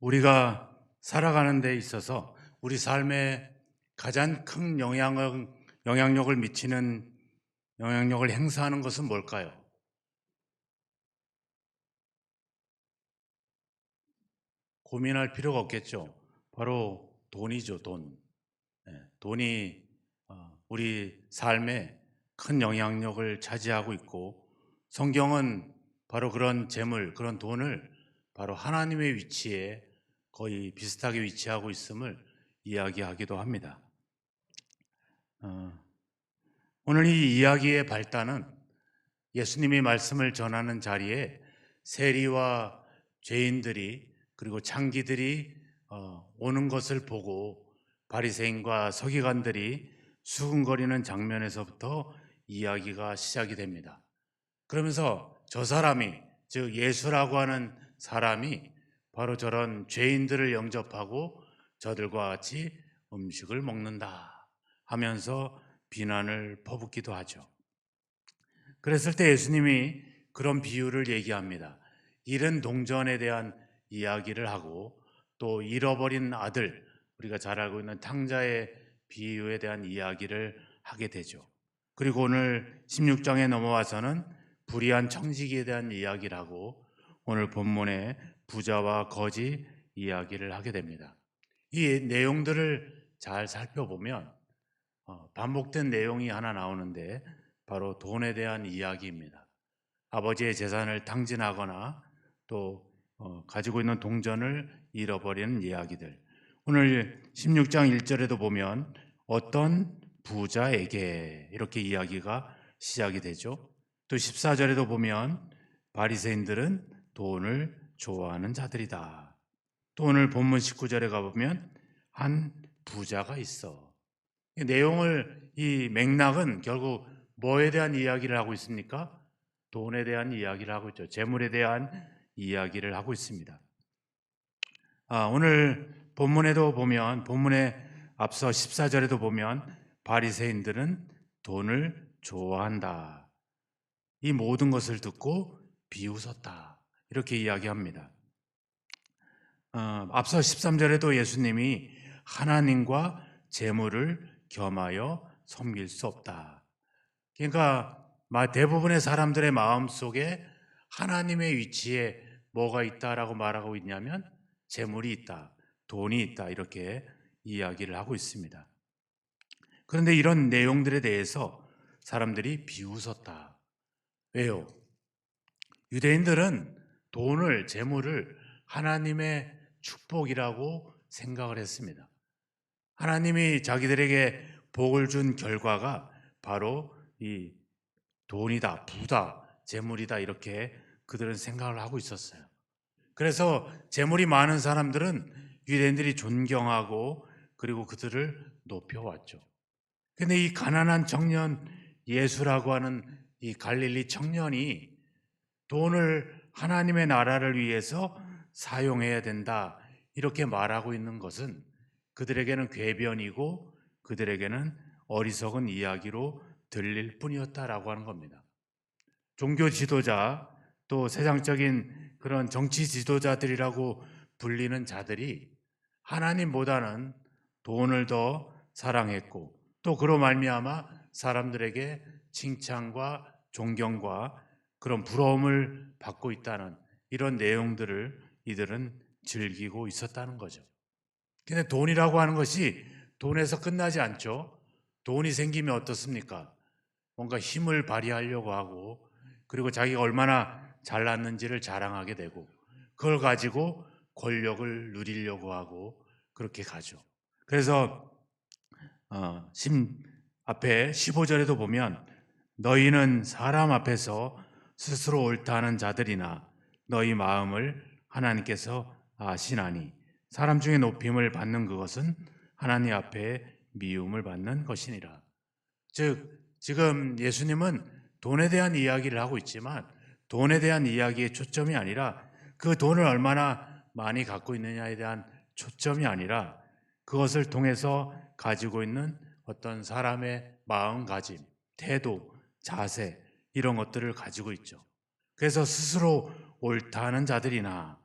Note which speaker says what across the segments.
Speaker 1: 우리가 살아가는 데 있어서 우리 삶에 가장 큰 영향력을 미치는 영향력을 행사하는 것은 뭘까요? 고민할 필요가 없겠죠. 바로 돈이죠, 돈. 돈이 우리 삶에 큰 영향력을 차지하고 있고, 성경은 바로 그런 재물, 그런 돈을 바로 하나님의 위치에 거의 비슷하게 위치하고 있음을 이야기하기도 합니다. 어, 오늘 이 이야기의 발단은 예수님이 말씀을 전하는 자리에 세리와 죄인들이 그리고 창기들이 오는 것을 보고 바리새인과 서기관들이 수군거리는 장면에서부터 이야기가 시작이 됩니다. 그러면서 저 사람이, 즉 예수라고 하는 사람이 바로 저런 죄인들을 영접하고 저들과 같이 음식을 먹는다 하면서 비난을 퍼붓기도 하죠. 그랬을 때 예수님이 그런 비유를 얘기합니다. 잃은 동전에 대한 이야기를 하고, 또 잃어버린 아들, 우리가 잘 알고 있는 탕자의 비유에 대한 이야기를 하게 되죠. 그리고 오늘 16장에 넘어와서는 불의한 청지기에 대한 이야기를 하고, 오늘 본문의 부자와 거지 이야기를 하게 됩니다. 이 내용들을 잘 살펴보면 반복된 내용이 하나 나오는데, 바로 돈에 대한 이야기입니다. 아버지의 재산을 탕진하거나 또 가지고 있는 동전을 잃어버리는 이야기들. 오늘 16장 1절에도 보면 어떤 부자에게 이렇게 이야기가 시작이 되죠. 또 14절에도 보면 바리새인들은 돈을 좋아하는 자들이다. 또 오늘 본문 19절에 가보면 한 부자가 있어. 이 맥락은 결국 뭐에 대한 이야기를 하고 있습니까? 돈에 대한 이야기를 하고 있죠. 재물에 대한 이야기를 하고 있습니다. 오늘 본문에도 보면, 본문의 앞서 14절에도 보면 바리새인들은 돈을 좋아한다. 이 모든 것을 듣고 비웃었다. 이렇게 이야기합니다. 앞서 13절에도 예수님이 하나님과 재물을 겸하여 섬길 수 없다. 그러니까 대부분의 사람들의 마음 속에 하나님의 위치에 뭐가 있다라고 말하고 있냐면 재물이 있다, 돈이 있다, 이렇게 이야기를 하고 있습니다. 그런데 이런 내용들에 대해서 사람들이 비웃었다. 왜요? 유대인들은 돈을, 재물을 하나님의 축복이라고 생각을 했습니다. 하나님이 자기들에게 복을 준 결과가 바로 이 돈이다, 부다, 재물이다, 이렇게 그들은 생각을 하고 있었어요. 그래서 재물이 많은 사람들은 유대인들이 존경하고 그리고 그들을 높여왔죠. 근데 이 가난한 청년, 예수라고 하는 이 갈릴리 청년이 돈을 하나님의 나라를 위해서 사용해야 된다, 이렇게 말하고 있는 것은 그들에게는 궤변이고 그들에게는 어리석은 이야기로 들릴 뿐이었다라고 하는 겁니다. 종교 지도자, 또 세상적인 그런 정치 지도자들이라고 불리는 자들이 하나님보다는 돈을 더 사랑했고, 또 그로 말미암아 사람들에게 칭찬과 존경과 그런 부러움을 받고 있다는 이런 내용들을 이들은 즐기고 있었다는 거죠. 근데 돈이라고 하는 것이 돈에서 끝나지 않죠. 돈이 생기면 어떻습니까? 뭔가 힘을 발휘하려고 하고, 그리고 자기가 얼마나 잘났는지를 자랑하게 되고, 그걸 가지고 권력을 누리려고 하고, 그렇게 가죠. 그래서 앞에 15절에도 보면 너희는 사람 앞에서 스스로 옳다 하는 자들이나 너희 마음을 하나님께서 아시나니 사람 중에 높임을 받는 그것은 하나님 앞에 미움을 받는 것이니라. 즉 지금 예수님은 돈에 대한 이야기를 하고 있지만, 돈에 대한 이야기의 초점이 아니라 그 돈을 얼마나 많이 갖고 있느냐에 대한 초점이 아니라 그것을 통해서 가지고 있는 어떤 사람의 마음가짐, 태도, 자세, 이런 것들을 가지고 있죠. 그래서 스스로 옳다 하는 자들이나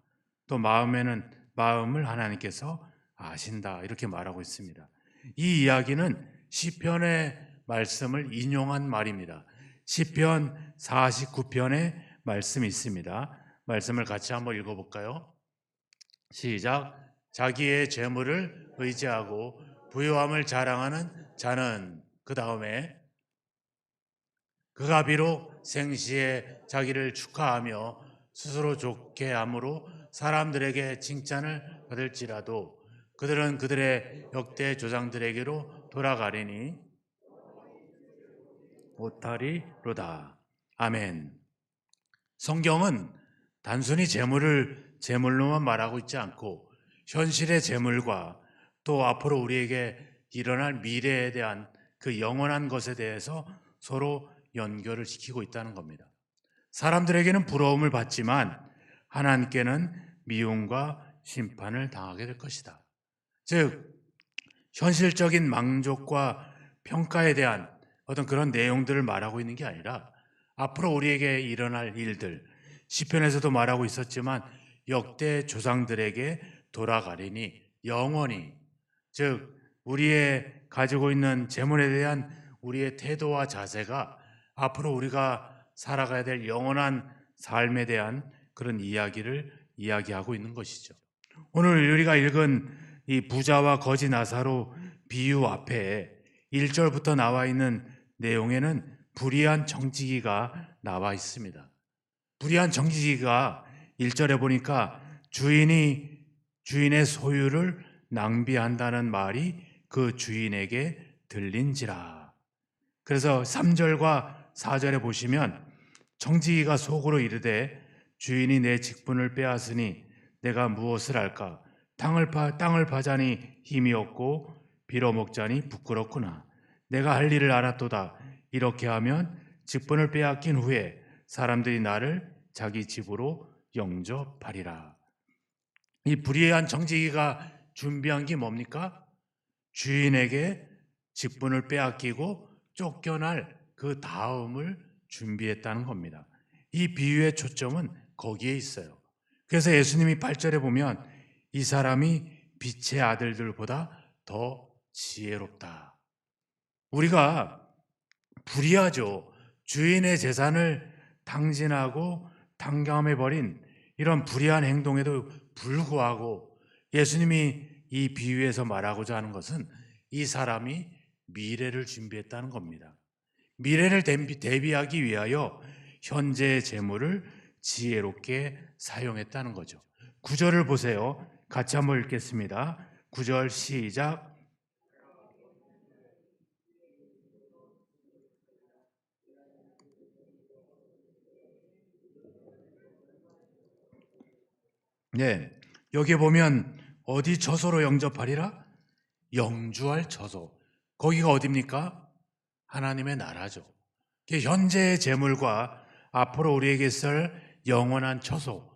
Speaker 1: 또 마음에는 마음을 하나님께서 아신다. 이렇게 말하고 있습니다. 이 이야기는 시편의 말씀을 인용한 말입니다. 시편 49편의 말씀이 있습니다. 말씀을 같이 한번 읽어볼까요? 시작. 자기의 재물을 의지하고 부유함을 자랑하는 자는, 그 다음에 그가 비록 생시에 자기를 축하하며 스스로 좋게 함으로 사람들에게 칭찬을 받을지라도 그들은 그들의 역대 조상들에게로 돌아가리니 못하리로다. 아멘. 성경은 단순히 재물을 재물로만 말하고 있지 않고 현실의 재물과 또 앞으로 우리에게 일어날 미래에 대한 그 영원한 것에 대해서 서로 연결을 시키고 있다는 겁니다. 사람들에게는 부러움을 받지만 하나님께는 미움과 심판을 당하게 될 것이다. 즉, 현실적인 만족과 평가에 대한 어떤 그런 내용들을 말하고 있는 게 아니라 앞으로 우리에게 일어날 일들, 시편에서도 말하고 있었지만 역대 조상들에게 돌아가리니 영원히, 즉 우리의 가지고 있는 재물에 대한 우리의 태도와 자세가 앞으로 우리가 살아가야 될 영원한 삶에 대한 그런 이야기를 이야기하고 있는 것이죠. 오늘 우리가 읽은 이 부자와 거지 나사로 비유 앞에 1절부터 나와 있는 내용에는 불의한 정직이가 나와 있습니다. 불의한 정직이가 1절에 보니까 주인의 소유를 낭비한다는 말이 그 주인에게 들린지라. 그래서 3절과 4절에 보시면 정직이가 속으로 이르되 주인이 내 직분을 빼앗으니 내가 무엇을 할까? 땅을 파자니 힘이 없고 빌어먹자니 부끄럽구나. 내가 할 일을 알았도다. 이렇게 하면 직분을 빼앗긴 후에 사람들이 나를 자기 집으로 영접하리라. 이 불의한 정직이가 준비한 게 뭡니까? 주인에게 직분을 빼앗기고 쫓겨날 그 다음을 준비했다는 겁니다. 이 비유의 초점은 거기에 있어요. 그래서 예수님이 8절에 보면 이 사람이 빛의 아들들보다 더 지혜롭다. 우리가 불의하죠. 주인의 재산을 탕진하고 탕감해버린 이런 불의한 행동에도 불구하고 예수님이 이 비유에서 말하고자 하는 것은 이 사람이 미래를 준비했다는 겁니다. 미래를 대비하기 위하여 현재의 재물을 지혜롭게 사용했다는 거죠. 9절을 보세요. 같이 한번 읽겠습니다. 9절 시작. 네, 여기 보면 어디 처소로 영접하리라? 영주할 처소. 거기가 어디입니까? 하나님의 나라죠. 현재의 재물과 앞으로 우리에게 있을 영원한 처소,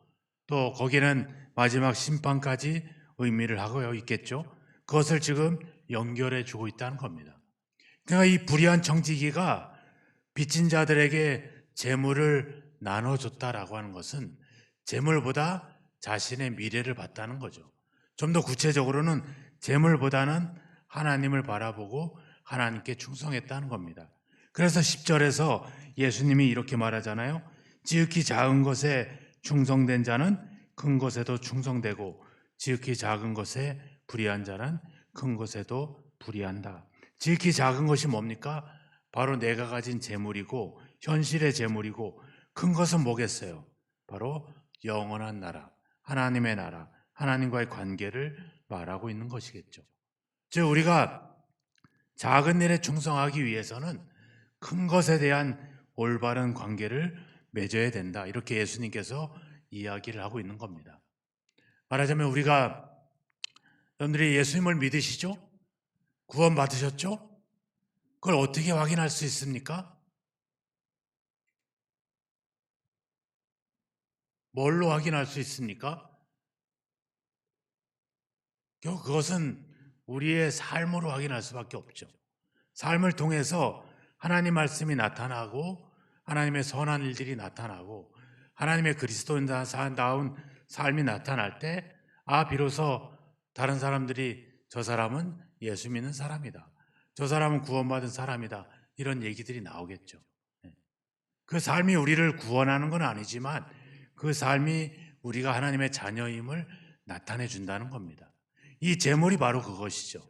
Speaker 1: 또 거기는 마지막 심판까지 의미를 하고 있겠죠. 그것을 지금 연결해 주고 있다는 겁니다. 그러니까 이 불의한 정직이가 빚진 자들에게 재물을 나눠줬다라고 하는 것은 재물보다 자신의 미래를 봤다는 거죠. 좀 더 구체적으로는 재물보다는 하나님을 바라보고 하나님께 충성했다는 겁니다. 그래서 10절에서 예수님이 이렇게 말하잖아요. 지극히 작은 것에 충성된 자는 큰 것에도 충성되고 지극히 작은 것에 불의한 자는 큰 것에도 불의한다. 지극히 작은 것이 뭡니까? 바로 내가 가진 재물이고 현실의 재물이고, 큰 것은 뭐겠어요? 바로 영원한 나라, 하나님의 나라, 하나님과의 관계를 말하고 있는 것이겠죠. 즉 우리가 작은 일에 충성하기 위해서는 큰 것에 대한 올바른 관계를 맺어야 된다. 이렇게 예수님께서 이야기를 하고 있는 겁니다. 말하자면 우리가, 여러분들이 예수님을 믿으시죠? 구원 받으셨죠? 그걸 어떻게 확인할 수 있습니까? 뭘로 확인할 수 있습니까? 그것은 우리의 삶으로 확인할 수밖에 없죠. 삶을 통해서 하나님 말씀이 나타나고 하나님의 선한 일들이 나타나고 하나님의 그리스도인다운 삶이 나타날 때, 비로소 다른 사람들이 저 사람은 예수 믿는 사람이다, 저 사람은 구원받은 사람이다, 이런 얘기들이 나오겠죠. 그 삶이 우리를 구원하는 건 아니지만 그 삶이 우리가 하나님의 자녀임을 나타내 준다는 겁니다. 이 제물이 바로 그것이죠.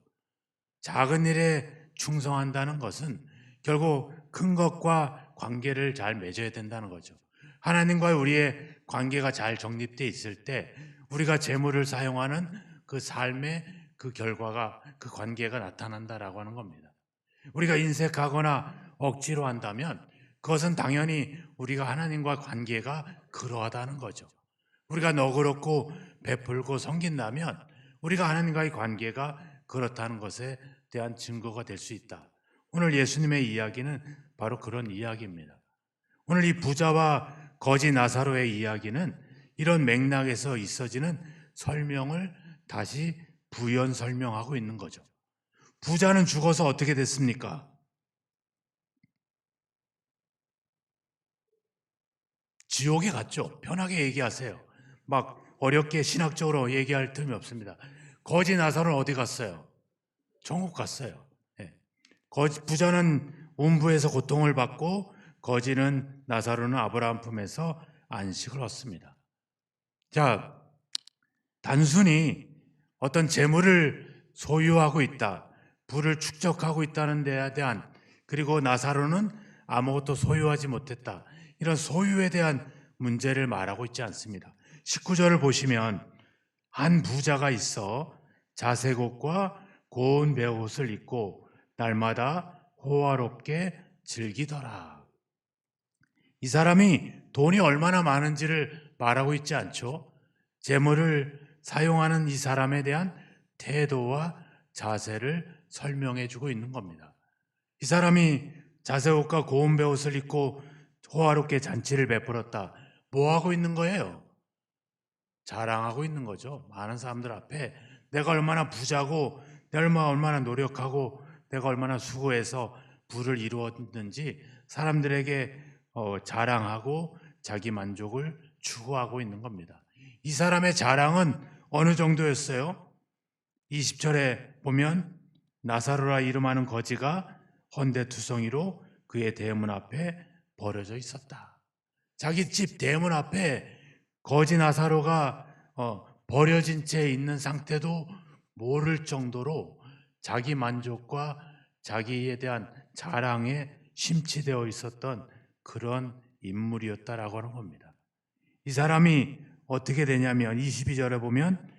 Speaker 1: 작은 일에 충성한다는 것은 결국 큰 것과 관계를 잘 맺어야 된다는 거죠. 하나님과 우리의 관계가 잘 정립되어 있을 때 우리가 제물을 사용하는 그 삶의 그 결과가, 그 관계가 나타난다라고 하는 겁니다. 우리가 인색하거나 억지로 한다면 그것은 당연히 우리가 하나님과 관계가 그러하다는 거죠. 우리가 너그럽고 베풀고 섬긴다면 우리가 하나님과의 관계가 그렇다는 것에 대한 증거가 될 수 있다. 오늘 예수님의 이야기는 바로 그런 이야기입니다. 오늘 이 부자와 거지 나사로의 이야기는 이런 맥락에서 있어지는 설명을 다시 부연 설명하고 있는 거죠. 부자는 죽어서 어떻게 됐습니까? 지옥에 갔죠. 편하게 얘기하세요. 막 어렵게 신학적으로 얘기할 틈이 없습니다. 거지 나사로는 어디 갔어요? 천국 갔어요. 예. 부자는 음부에서 고통을 받고 거지는, 나사로는 아브라함 품에서 안식을 얻습니다. 자, 단순히 어떤 재물을 소유하고 있다, 부를 축적하고 있다는 데에 대한, 그리고 나사로는 아무것도 소유하지 못했다, 이런 소유에 대한 문제를 말하고 있지 않습니다. 19절을 보시면 한 부자가 있어 자색 옷과 고운 베옷을 입고 날마다 호화롭게 즐기더라. 이 사람이 돈이 얼마나 많은지를 말하고 있지 않죠. 재물을 사용하는 이 사람에 대한 태도와 자세를 설명해 주고 있는 겁니다. 이 사람이 자색옷과 고운 베옷을 입고 호화롭게 잔치를 베풀었다. 뭐 하고 있는 거예요? 자랑하고 있는 거죠. 많은 사람들 앞에 내가 얼마나 부자고, 내가 얼마나 노력하고, 내가 얼마나 수고해서 부를 이루었는지 사람들에게 자랑하고 자기 만족을 추구하고 있는 겁니다. 이 사람의 자랑은 어느 정도였어요? 20절에 보면 나사로라 이름하는 거지가 헌데투성이로 그의 대문 앞에 버려져 있었다. 자기 집 대문 앞에 거지 나사로가 버려진 채 있는 상태도 모를 정도로 자기 만족과 자기에 대한 자랑에 심취되어 있었던 그런 인물이었다라고 하는 겁니다. 이 사람이 어떻게 되냐면 22절에 보면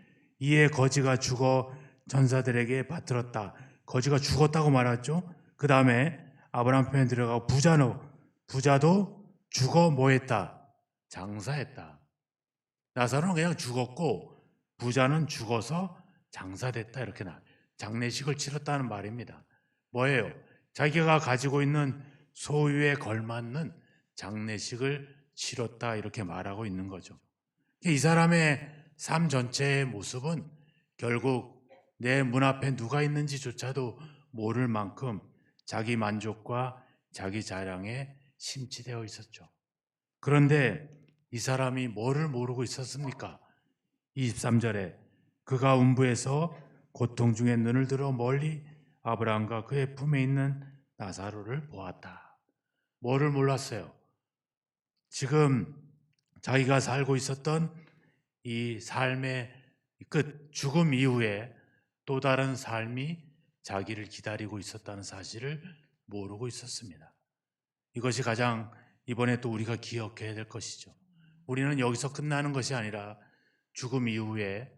Speaker 1: 이에 거지가 죽어 전사들에게 받들었다. 거지가 죽었다고 말하죠. 그 다음에 아브라함 편에 들어가고 부자도 죽어 뭐 했다? 장사했다. 나사로는 그냥 죽었고 부자는 죽어서 장사됐다, 이렇게 장례식을 치렀다는 말입니다. 뭐예요? 자기가 가지고 있는 소유에 걸맞는 장례식을 치렀다, 이렇게 말하고 있는 거죠. 이 사람의 삶 전체의 모습은 결국 내 문 앞에 누가 있는지조차도 모를 만큼 자기 만족과 자기 자랑에 심취되어 있었죠. 그런데 이 사람이 뭐를 모르고 있었습니까? 23절에 그가 음부에서 고통 중에 눈을 들어 멀리 아브라함과 그의 품에 있는 나사로를 보았다. 뭐를 몰랐어요? 지금 자기가 살고 있었던 이 삶의 끝, 죽음 이후에 또 다른 삶이 자기를 기다리고 있었다는 사실을 모르고 있었습니다. 이것이 가장 이번에 또 우리가 기억해야 될 것이죠. 우리는 여기서 끝나는 것이 아니라 죽음 이후에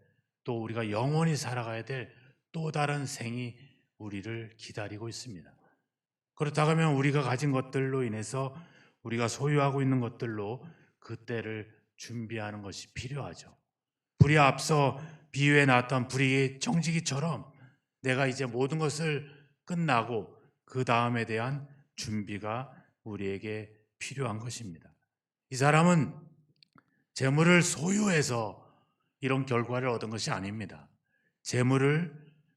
Speaker 1: 또 우리가 영원히 살아가야 될 또 다른 생이 우리를 기다리고 있습니다. 그렇다고 하면 우리가 가진 것들로 인해서, 우리가 소유하고 있는 것들로 그때를 준비하는 것이 필요하죠. 불이 앞서 비유에 나왔던 불이 청지기처럼 내가 이제 모든 것을 끝나고 그 다음에 대한 준비가 우리에게 필요한 것입니다. 이 사람은 재물을 소유해서 이런 결과를 얻은 것이 아닙니다.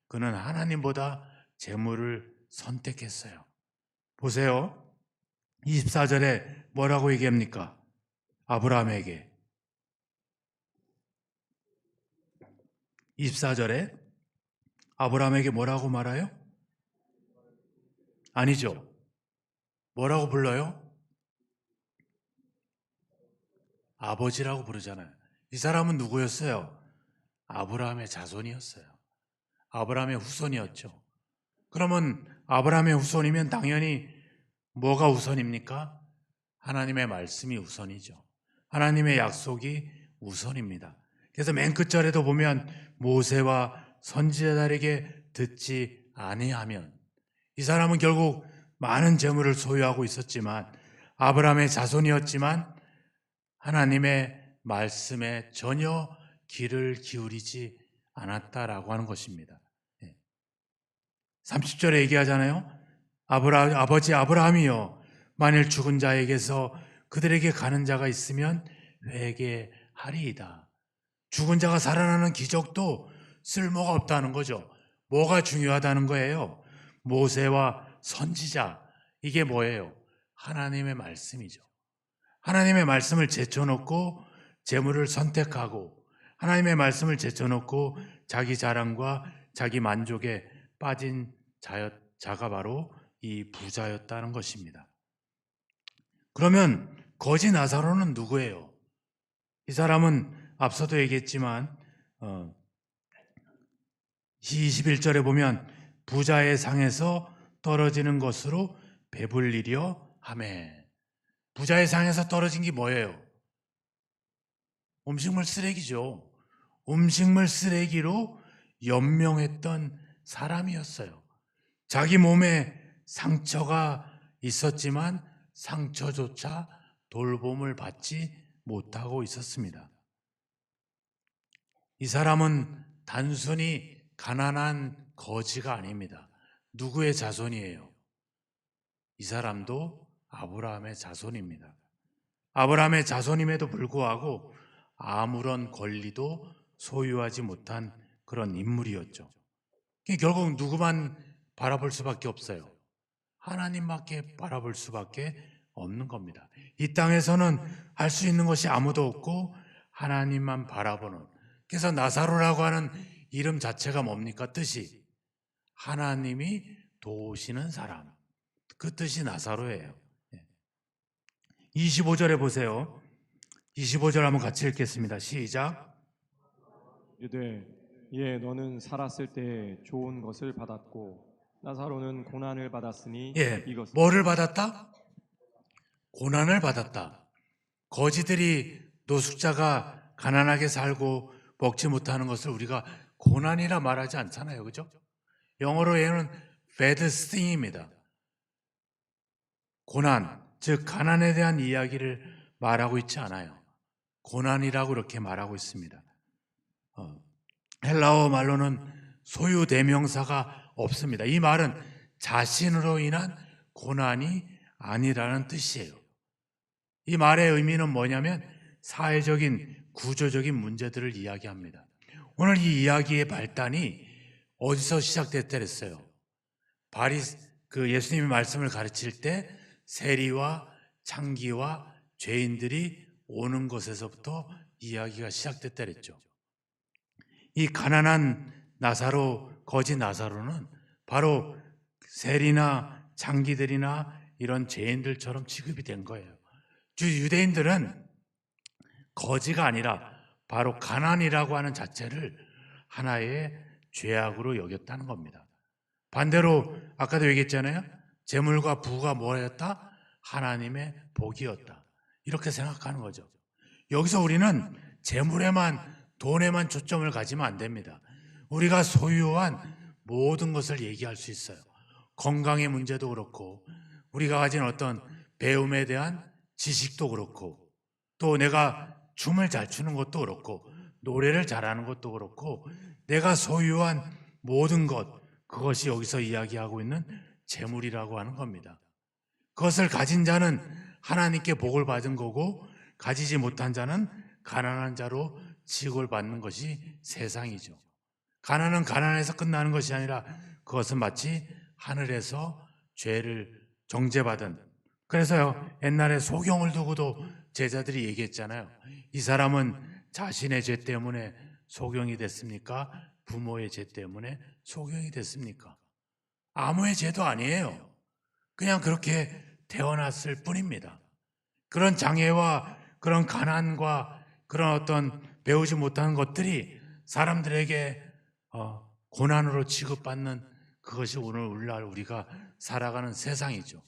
Speaker 1: 그는 하나님보다 재물을 선택했어요. 보세요. 24절에 뭐라고 얘기합니까? 아브라함에게 24절에 아브라함에게 뭐라고 말해요? 아니죠. 뭐라고 불러요? 아버지라고 부르잖아요. 이 사람은 누구였어요? 아브라함의 자손이었어요. 아브라함의 후손이었죠. 그러면 아브라함의 후손이면 당연히 뭐가 우선입니까? 하나님의 말씀이 우선이죠. 하나님의 약속이 우선입니다. 그래서 맨 끝절에도 보면 모세와 선지자들에게 듣지 아니하면, 이 사람은 결국 많은 재물을 소유하고 있었지만 아브라함의 자손이었지만 하나님의 말씀에 전혀 귀를 기울이지 않았다라고 하는 것입니다. 30절에 얘기하잖아요. 아버지 아브라함이여, 만일 죽은 자에게서 그들에게 가는 자가 있으면 회개하리이다. 죽은 자가 살아나는 기적도 쓸모가 없다는 거죠. 뭐가 중요하다는 거예요? 모세와 선지자, 이게 뭐예요? 하나님의 말씀이죠. 하나님의 말씀을 제쳐놓고 재물을 선택하고, 하나님의 말씀을 제쳐놓고 자기 자랑과 자기 만족에 빠진 자가 바로 이 부자였다는 것입니다. 그러면 거지 나사로는 누구예요? 이 사람은 앞서도 얘기했지만 21절에 보면 부자의 상에서 떨어지는 것으로 배불리려 하매. 부자의 상에서 떨어진 게 뭐예요? 음식물 쓰레기죠. 음식물 쓰레기로 연명했던 사람이었어요. 자기 몸에 상처가 있었지만 상처조차 돌봄을 받지 못하고 있었습니다. 이 사람은 단순히 가난한 거지가 아닙니다. 누구의 자손이에요? 이 사람도 아브라함의 자손입니다. 아브라함의 자손임에도 불구하고 아무런 권리도 소유하지 못한 그런 인물이었죠. 결국 누구만 바라볼 수밖에 없어요? 하나님밖에 바라볼 수밖에 없는 겁니다. 이 땅에서는 할 수 있는 것이 아무도 없고 하나님만 바라보는, 그래서 나사로라고 하는 이름 자체가 뭡니까? 뜻이 하나님이 도우시는 사람, 그 뜻이 나사로예요. 25절에 보세요. 25절 한번 같이 읽겠습니다. 시작.
Speaker 2: 이르되 예 너는 살았을 때 좋은 것을 받았고 나사로는 고난을 받았으니 이것은
Speaker 1: 뭐를 받았다? 고난을 받았다. 거지들이, 노숙자가 가난하게 살고 먹지 못하는 것을 우리가 고난이라 말하지 않잖아요. 그죠? 영어로 얘는 fedsting입니다. 고난, 즉 가난에 대한 이야기를 말하고 있지 않아요. 고난이라고 이렇게 말하고 있습니다. 헬라어 말로는 소유 대명사가 없습니다. 이 말은 자신으로 인한 고난이 아니라는 뜻이에요. 이 말의 의미는 뭐냐면 사회적인 구조적인 문제들을 이야기합니다. 오늘 이 이야기의 발단이 어디서 시작됐다 그랬어요? 예수님이 말씀을 가르칠 때 세리와 창기와 죄인들이 오는 것에서부터 이야기가 시작됐다 그랬죠. 이 가난한 나사로, 거지 나사로는 바로 세리나 창기들이나 이런 죄인들처럼 취급이 된 거예요. 유대인들은 거지가 아니라 바로 가난이라고 하는 자체를 하나의 죄악으로 여겼다는 겁니다. 반대로 아까도 얘기했잖아요. 재물과 부가 뭐였다? 하나님의 복이었다. 이렇게 생각하는 거죠. 여기서 우리는 재물에만, 돈에만 초점을 가지면 안 됩니다. 우리가 소유한 모든 것을 얘기할 수 있어요. 건강의 문제도 그렇고, 우리가 가진 어떤 배움에 대한 지식도 그렇고, 또 내가 춤을 잘 추는 것도 그렇고, 노래를 잘하는 것도 그렇고, 내가 소유한 모든 것, 그것이 여기서 이야기하고 있는 재물이라고 하는 겁니다. 그것을 가진 자는 하나님께 복을 받은 거고, 가지지 못한 자는 가난한 자로 취급을 받는 것이 세상이죠. 가난은 가난해서 끝나는 것이 아니라 그것은 마치 하늘에서 죄를 정죄받은, 그래서요 옛날에 소경을 두고도 제자들이 얘기했잖아요. 이 사람은 자신의 죄 때문에 소경이 됐습니까? 부모의 죄 때문에 소경이 됐습니까? 아무의 죄도 아니에요. 그냥 그렇게 태어났을 뿐입니다. 그런 장애와 그런 가난과 그런 어떤 배우지 못하는 것들이 사람들에게 고난으로 취급받는 그것이 오늘날 우리가 살아가는 세상이죠.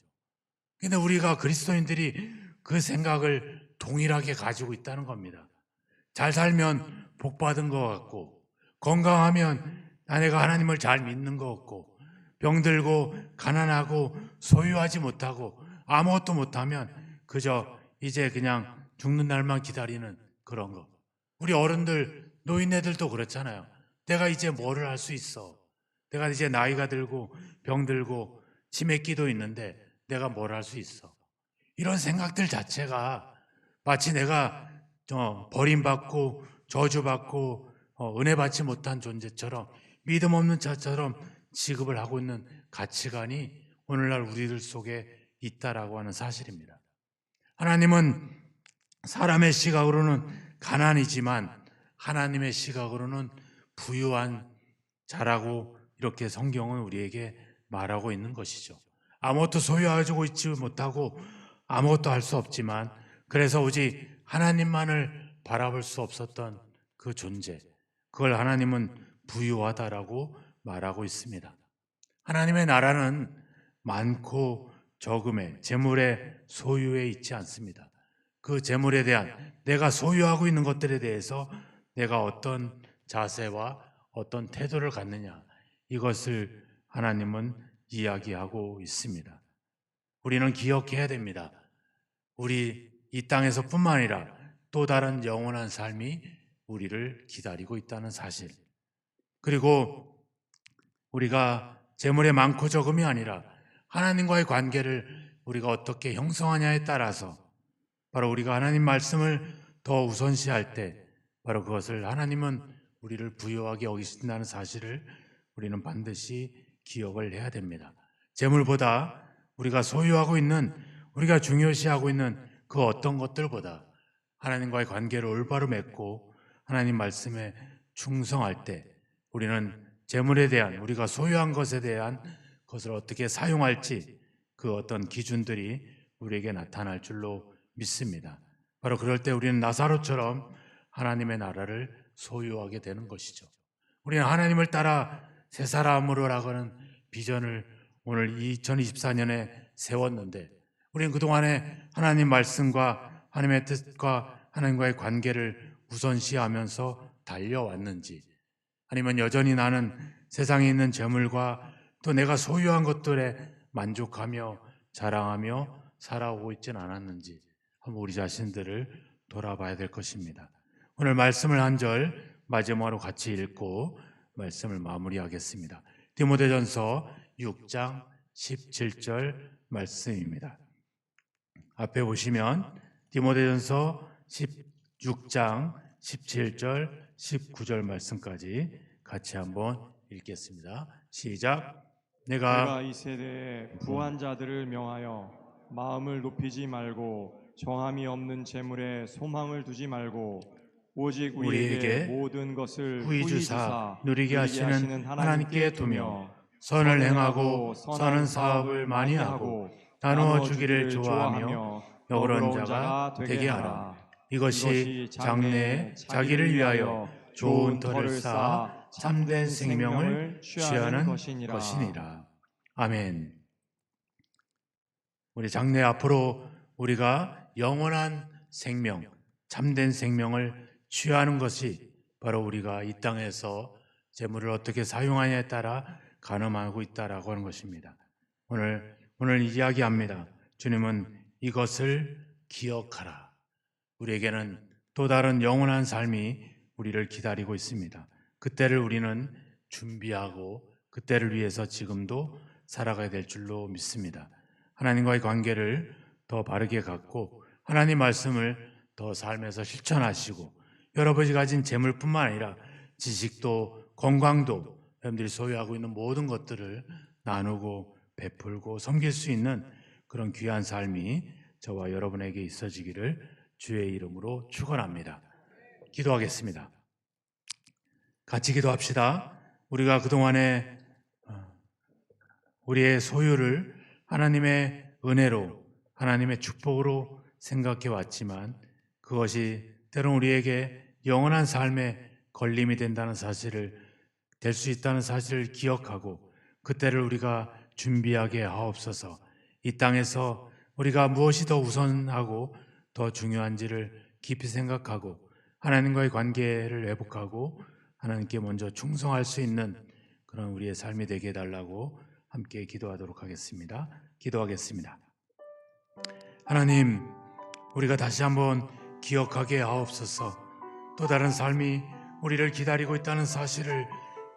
Speaker 1: 근데 우리가 그리스도인들이 그 생각을 동일하게 가지고 있다는 겁니다. 잘 살면 복 받은 것 같고, 건강하면 내가 하나님을 잘 믿는 것 같고, 병들고 가난하고 소유하지 못하고 아무것도 못하면 그저 이제 그냥 죽는 날만 기다리는 그런 거. 우리 어른들, 노인네들도 그렇잖아요. 내가 이제 뭐를 할 수 있어? 내가 이제 나이가 들고 병들고 치매기도 있는데 내가 뭘 할 수 있어? 이런 생각들 자체가 마치 내가 버림받고 저주받고 은혜 받지 못한 존재처럼 믿음 없는 자처럼 취급을 하고 있는 가치관이 오늘날 우리들 속에 있다라고 하는 사실입니다. 하나님은 사람의 시각으로는 가난이지만 하나님의 시각으로는 부유한 자라고 이렇게 성경은 우리에게 말하고 있는 것이죠. 아무것도 소유하고 있지 못하고 아무것도 할 수 없지만 그래서 오직 하나님만을 바라볼 수 없었던 그 존재, 그걸 하나님은 부유하다라고 말하고 있습니다. 하나님의 나라는 많고 적음의 재물의 소유에 있지 않습니다. 그 재물에 대한 내가 소유하고 있는 것들에 대해서 내가 어떤 자세와 어떤 태도를 갖느냐, 이것을 하나님은 이야기하고 있습니다. 우리는 기억해야 됩니다. 우리 이 땅에서뿐만 아니라 또 다른 영원한 삶이 우리를 기다리고 있다는 사실. 그리고 우리가 재물의 많고 적음이 아니라 하나님과의 관계를 우리가 어떻게 형성하냐에 따라서 바로 우리가 하나님 말씀을 더 우선시할 때 바로 그것을 하나님은 우리를 부유하게 여기신다는 사실을 우리는 반드시 기억을 해야 됩니다. 재물보다 우리가 소유하고 있는, 우리가 중요시하고 있는 그 어떤 것들보다 하나님과의 관계를 올바로 맺고 하나님 말씀에 충성할 때 우리는 재물에 대한, 우리가 소유한 것에 대한 것을 어떻게 사용할지 그 어떤 기준들이 우리에게 나타날 줄로 믿습니다. 바로 그럴 때 우리는 나사로처럼 하나님의 나라를 소유하게 되는 것이죠. 우리는 하나님을 따라 새 사람으로라고 하는 비전을 오늘 2024년에 세웠는데 우리는 그동안에 하나님 말씀과 하나님의 뜻과 하나님과의 관계를 우선시하면서 달려왔는지, 아니면 여전히 나는 세상에 있는 재물과 또 내가 소유한 것들에 만족하며 자랑하며 살아오고 있지는 않았는지 한번 우리 자신들을 돌아봐야 될 것입니다. 오늘 말씀을 한 절 마지막으로 같이 읽고 말씀을 마무리하겠습니다. 디모데전서 6장 17절 말씀입니다. 앞에 보시면 디모데전서 16장 17절 19절 말씀까지 같이 한번 읽겠습니다. 시작.
Speaker 2: 내가 이 세대에 부한 자들을 명하여 마음을 높이지 말고 정함이 없는 재물에 소망을 두지 말고 오직 우리에게 모든 것을 후히 주사 누리게 하시는 하나님께 두며
Speaker 1: 선을 행하고 선한 사업을 많이 하고 나누어 주기를 좋아하며 너그러운 자가 되게 하라. 이것이 장래에 자기를 위하여 좋은 터를 쌓아 참된 생명을 취하는 것이니라. 아멘. 우리 장래 앞으로 우리가 영원한 생명, 참된 생명을 취하는 것이 바로 우리가 이 땅에서 재물을 어떻게 사용하냐에 따라 가늠하고 있다라고 하는 것입니다. 오늘 이야기합니다. 주님은 이것을 기억하라. 우리에게는 또 다른 영원한 삶이 우리를 기다리고 있습니다. 그때를 우리는 준비하고 그때를 위해서 지금도 살아가야 될 줄로 믿습니다. 하나님과의 관계를 더 바르게 갖고 하나님 말씀을 더 삶에서 실천하시고 여러분이 가진 재물뿐만 아니라 지식도 건강도 여러분들이 소유하고 있는 모든 것들을 나누고 베풀고 섬길 수 있는 그런 귀한 삶이 저와 여러분에게 있어지기를 주의 이름으로 축원합니다. 기도하겠습니다. 같이 기도합시다. 우리가 그동안에 우리의 소유를 하나님의 은혜로, 하나님의 축복으로 생각해 왔지만 그것이 때론 우리에게 영원한 삶의 걸림이 된다는 사실을, 될 수 있다는 사실을 기억하고 그때를 우리가 준비하게 하옵소서. 이 땅에서 우리가 무엇이 더 우선하고 더 중요한지를 깊이 생각하고 하나님과의 관계를 회복하고 하나님께 먼저 충성할 수 있는 그런 우리의 삶이 되게 해달라고 함께 기도하도록 하겠습니다. 기도하겠습니다. 하나님, 우리가 다시 한번 기억하게 하옵소서. 또 다른 삶이 우리를 기다리고 있다는 사실을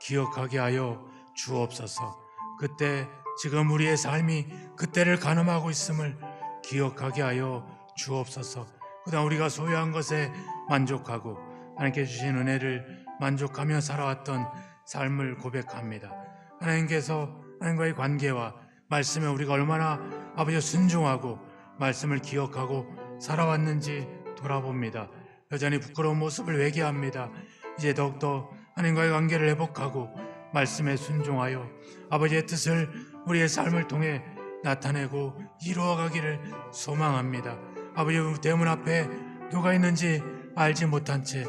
Speaker 1: 기억하게 하여 주옵소서. 그때 지금 우리의 삶이 그때를 가늠하고 있음을 기억하게 하여 주옵소서. 그다음 우리가 소유한 것에 만족하고 하나님께 주신 은혜를 만족하며 살아왔던 삶을 고백합니다. 하나님께서 하나님과의 관계와 말씀에 우리가 얼마나 아버지 순종하고 말씀을 기억하고 살아왔는지 돌아봅니다. 여전히 부끄러운 모습을 회개합니다. 이제 더욱더 하나님과의 관계를 회복하고 말씀에 순종하여 아버지의 뜻을 우리의 삶을 통해 나타내고 이루어가기를 소망합니다. 아버지, 대문 앞에 누가 있는지 알지 못한 채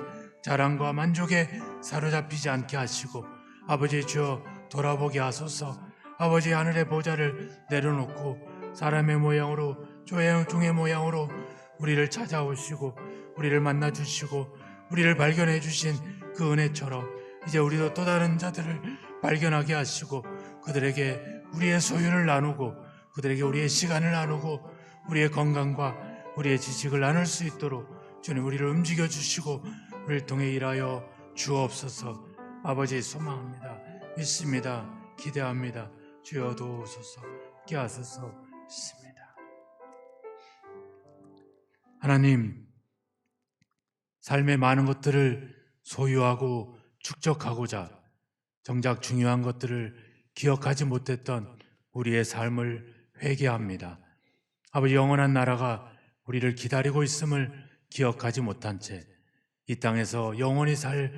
Speaker 1: 자랑과 만족에 사로잡히지 않게 하시고 아버지 주여 돌아보게 하소서. 아버지, 하늘의 보좌를 내려놓고 사람의 모양으로 종의 모양으로 우리를 찾아오시고 우리를 만나주시고 우리를 발견해 주신 그 은혜처럼 이제 우리도 또 다른 자들을 발견하게 하시고 그들에게 우리의 소유를 나누고 그들에게 우리의 시간을 나누고 우리의 건강과 우리의 지식을 나눌 수 있도록 주님 우리를 움직여 주시고 우리를 통해 일하여 주옵소서. 아버지, 소망합니다. 믿습니다. 기대합니다. 주여 도우소서. 함께 하소서. 믿습니다. 하나님, 삶의 많은 것들을 소유하고 축적하고자 정작 중요한 것들을 기억하지 못했던 우리의 삶을 회개합니다. 아버지, 영원한 나라가 우리를 기다리고 있음을 기억하지 못한 채 이 땅에서 영원히 살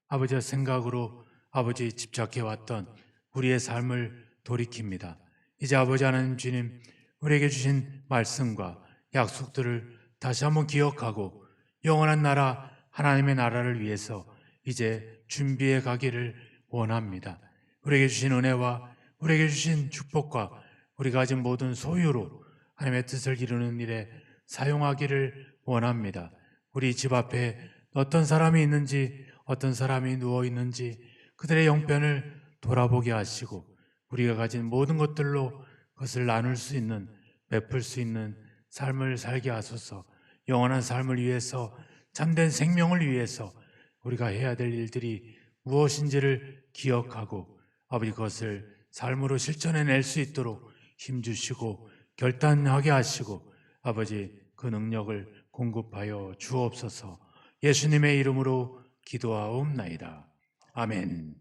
Speaker 1: 아버지의 생각으로 아버지 집착해왔던 우리의 삶을 돌이킵니다. 이제 아버지 하나님 주님, 우리에게 주신 말씀과 약속들을 다시 한번 기억하고 영원한 나라, 하나님의 나라를 위해서 이제 준비해 가기를 원합니다. 우리에게 주신 은혜와 우리에게 주신 축복과 우리가 가진 모든 소유로 하나님의 뜻을 이루는 일에 사용하기를 원합니다. 우리 집 앞에 어떤 사람이 있는지, 어떤 사람이 누워 있는지 그들의 형편을 돌아보게 하시고 우리가 가진 모든 것들로 그것을 나눌 수 있는, 베풀 수 있는 삶을 살게 하소서. 영원한 삶을 위해서, 참된 생명을 위해서 우리가 해야 될 일들이 무엇인지를 기억하고 아버지 그것을 삶으로 실천해낼 수 있도록 힘주시고 결단하게 하시고 아버지 그 능력을 공급하여 주옵소서. 예수님의 이름으로 기도하옵나이다. 아멘.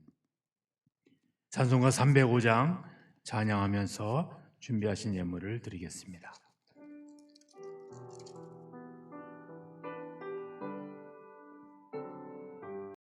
Speaker 1: 찬송가 305장 찬양하면서 준비하신 예물을 드리겠습니다.